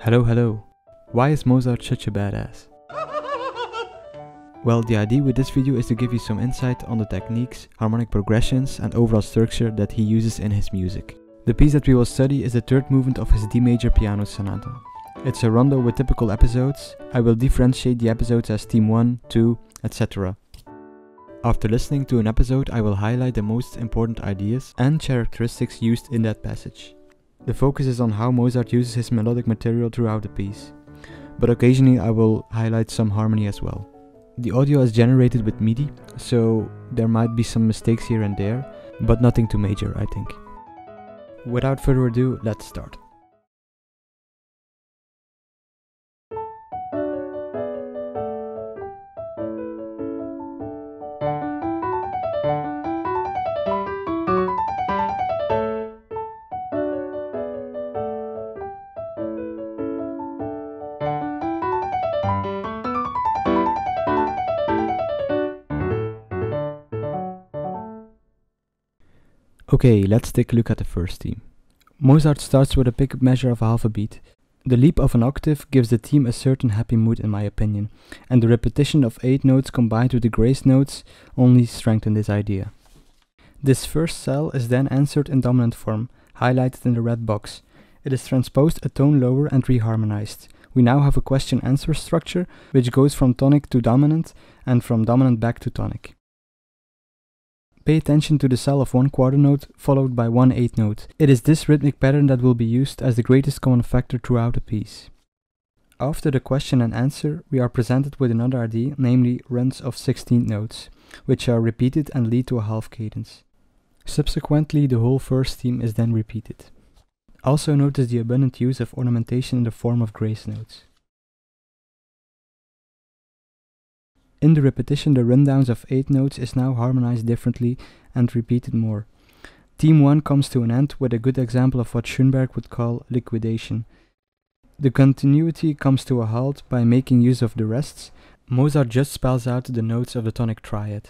Hello. Why is Mozart such a badass? Well, the idea with this video is to give you some insight on the techniques, harmonic progressions and overall structure that he uses in his music. The piece that we will study is the third movement of his D major piano sonata. It's a rondo with typical episodes. I will differentiate the episodes as theme 1, 2, etc. After listening to an episode, I will highlight the most important ideas and characteristics used in that passage. The focus is on how Mozart uses his melodic material throughout the piece, but occasionally I will highlight some harmony as well. The audio is generated with MIDI, so there might be some mistakes here and there, but nothing too major, I think. Without further ado, let's start. Okay, let's take a look at the first theme. Mozart starts with a pickup measure of half a beat. The leap of an octave gives the theme a certain happy mood in my opinion, and the repetition of 8 notes combined with the grace notes only strengthen this idea. This first cell is then answered in dominant form, highlighted in the red box. It is transposed a tone lower and reharmonized. We now have a question-answer structure, which goes from tonic to dominant, and from dominant back to tonic. Pay attention to the cell of 1 quarter note followed by 1 8th note. It is this rhythmic pattern that will be used as the greatest common factor throughout the piece. After the question and answer, we are presented with another idea, namely runs of 16th notes, which are repeated and lead to a half cadence. Subsequently, the whole first theme is then repeated. Also notice the abundant use of ornamentation in the form of grace notes. In the repetition, the rundowns of 8 notes is now harmonized differently and repeated more. Theme 1 comes to an end with a good example of what Schoenberg would call liquidation. The continuity comes to a halt by making use of the rests. Mozart just spells out the notes of the tonic triad.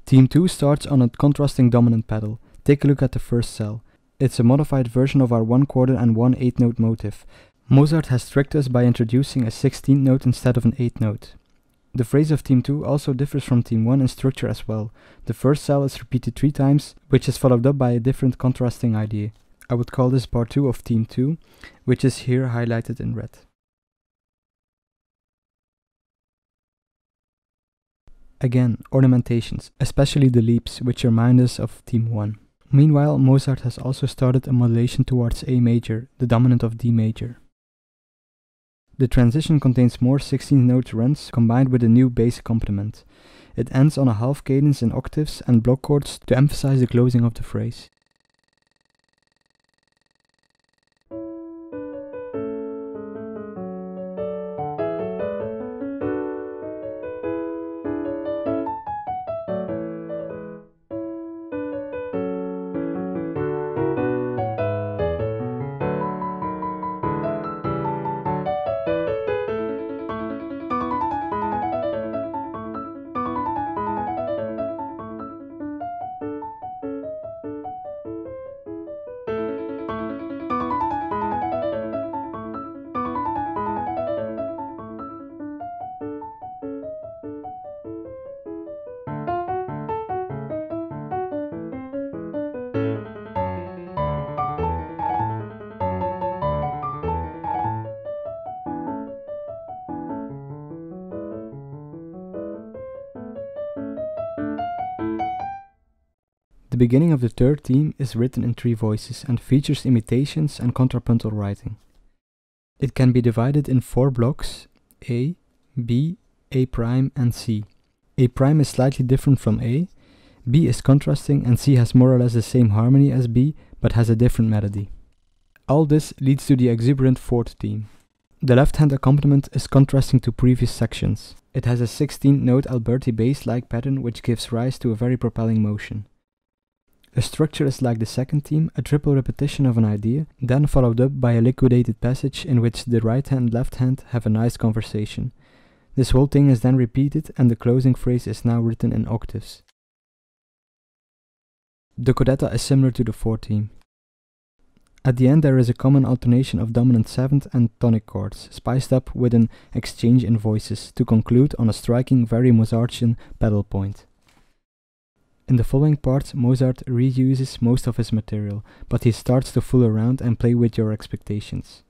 Theme 2 starts on a contrasting dominant pedal. Take a look at the first cell. It's a modified version of our 1 quarter and 1 8th note motif. Mozart has tricked us by introducing a 16th note instead of an 8th note. The phrase of theme 2 also differs from theme 1 in structure as well. The first cell is repeated 3 times, which is followed up by a different contrasting idea. I would call this part 2 of theme 2, which is here highlighted in red. Again, ornamentations, especially the leaps, which remind us of theme 1. Meanwhile, Mozart has also started a modulation towards A major, the dominant of D major. The transition contains more 16th note runs combined with a new bass accompaniment. It ends on a half cadence in octaves and block chords to emphasize the closing of the phrase. The beginning of the third theme is written in 3 voices and features imitations and contrapuntal writing. It can be divided in 4 blocks: A, B, A', and C. A' is slightly different from A, B is contrasting, and C has more or less the same harmony as B, but has a different melody. All this leads to the exuberant fourth theme. The left-hand accompaniment is contrasting to previous sections. It has a 16-note Alberti bass-like pattern which gives rise to a very propelling motion. The structure is like the second theme, a triple repetition of an idea, then followed up by a liquidated passage in which the right hand and left hand have a nice conversation. This whole thing is then repeated and the closing phrase is now written in octaves. The codetta is similar to the fourth theme. At the end there is a common alternation of dominant seventh and tonic chords, spiced up with an exchange in voices, to conclude on a striking, very Mozartian pedal point. In the following part, Mozart reuses most of his material, but he starts to fool around and play with your expectations.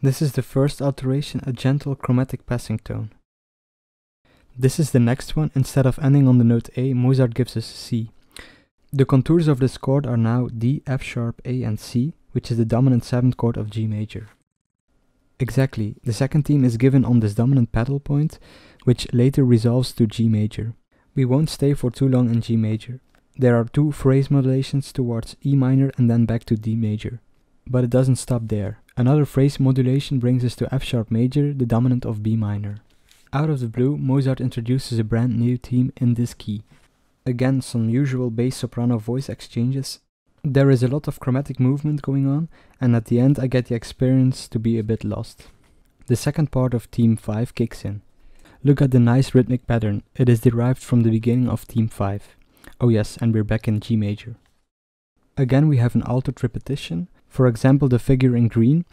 This is the first alteration, a gentle chromatic passing tone. This is the next one. Instead of ending on the note A, Mozart gives us C. The contours of this chord are now D, F sharp, A and C, which is the dominant 7th chord of G major. Exactly, the second theme is given on this dominant pedal point, which later resolves to G major. We won't stay for too long in G major. There are 2 phrase modulations towards E minor and then back to D major. But it doesn't stop there. Another phrase modulation brings us to F sharp major, the dominant of B minor. Out of the blue, Mozart introduces a brand new theme in this key. Again, some usual bass soprano voice exchanges. There is a lot of chromatic movement going on, and at the end I get the experience to be a bit lost. The second part of theme 5 kicks in. Look at the nice rhythmic pattern, it is derived from the beginning of theme 5. Oh yes, and we're back in G major. Again we have an altered repetition. For example, the figure in green.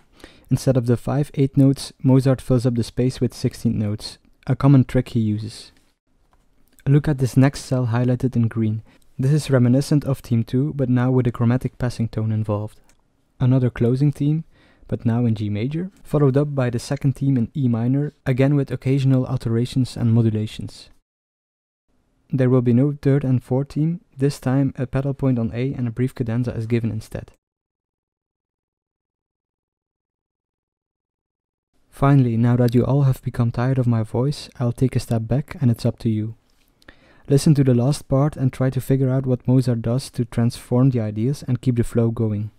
Instead of the 5 8 notes, Mozart fills up the space with 16 notes, a common trick he uses. Look at this next cell highlighted in green. This is reminiscent of theme 2, but now with a chromatic passing tone involved. Another closing theme, but now in G major, followed up by the second theme in E minor, again with occasional alterations and modulations. There will be no third and fourth theme. This time a pedal point on A and a brief cadenza is given instead. Finally, now that you all have become tired of my voice, I'll take a step back and it's up to you. Listen to the last part and try to figure out what Mozart does to transform the ideas and keep the flow going.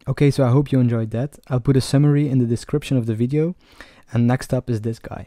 Okay, so I hope you enjoyed that. I'll put a summary in the description of the video. And next up is this guy.